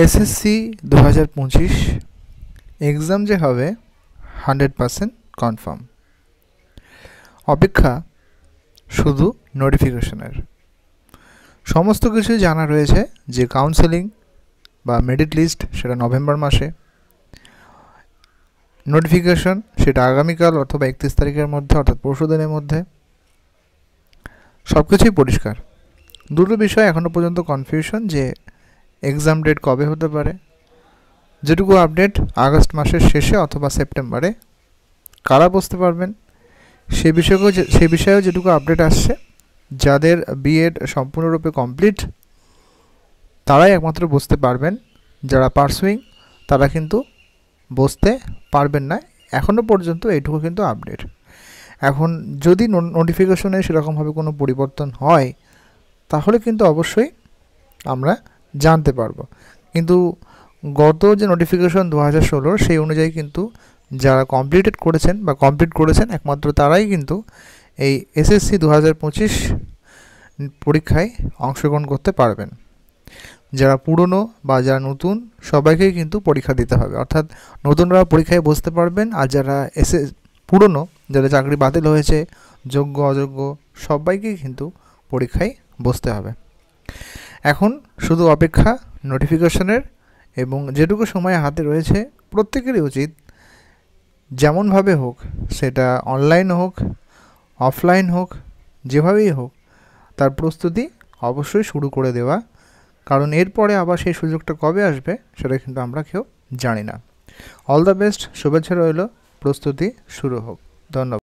SSC 2025 exam যে হবে 100% confirm. অপেক্ষা শুধু নোটিফিকেশনের। সমস্ত কিছু জানা রয়েছে যে কাউন্সেলিং বা মেরিট লিস্ট সেটা নভেম্বর মাসে, নোটিফিকেশন সেটা আগামীকাল অথবা 31 তারিখের মধ্যে অর্থাৎ পরশু দিনের মধ্যে। সব কিছুই পরিষ্কার। দুটো বিষয় এখনও পর্যন্ত কনফিউশন যে এক্সাম ডেট কবে হতে পারে। যেটুকু আপডেট আগস্ট মাসের শেষে অথবা সেপ্টেম্বরে কারা বসতে পারবেন সে বিষয়েও যেটুকু আপডেট আসছে, যাদের বিএড সম্পূর্ণরূপে কমপ্লিট তারাই একমাত্র বসতে পারবেন। যারা পার্সুইং তারা কিন্তু বসতে পারবেন না। এখনও পর্যন্ত এইটুকু কিন্তু আপডেট। এখন যদি নোটিফিকেশনে সেরকমভাবে কোনো পরিবর্তন হয় তাহলে কিন্তু অবশ্যই আমরা জানতে পারবো। কিন্তু গত যে নোটিফিকেশন 2016 সেই অনুযায়ী কিন্তু যারা কমপ্লিট করেছেন একমাত্র তারাই কিন্তু এই এসএসসি 2025 পরীক্ষায় অংশগ্রহণ করতে পারবেন। যারা পুরনো বা যারা নতুন সবাইকেই কিন্তু পরীক্ষা দিতে হবে, অর্থাৎ নতুনরা পরীক্ষায় বসতে পারবেন, আর যারা পুরনো যাদের চাকরি বাতিল হয়েছে, যোগ্য অযোগ্য সবাইকেই কিন্তু পরীক্ষায় বসতে হবে। এখন শুধু অপেক্ষা নোটিফিকেশনের, এবং যেটুকু সময় হাতে রয়েছে প্রত্যেকেরই উচিত যেমনভাবে হোক, সেটা অনলাইন হোক অফলাইন হোক যেভাবেই হোক, তার প্রস্তুতি অবশ্যই শুরু করে দেওয়া। কারণ এরপরে আবার সেই সুযোগটা কবে আসবে সেটা কিন্তু আমরা কেউ জানি না। অল দ্য বেস্ট, শুভেচ্ছা রইল, প্রস্তুতি শুরু হোক। ধন্যবাদ।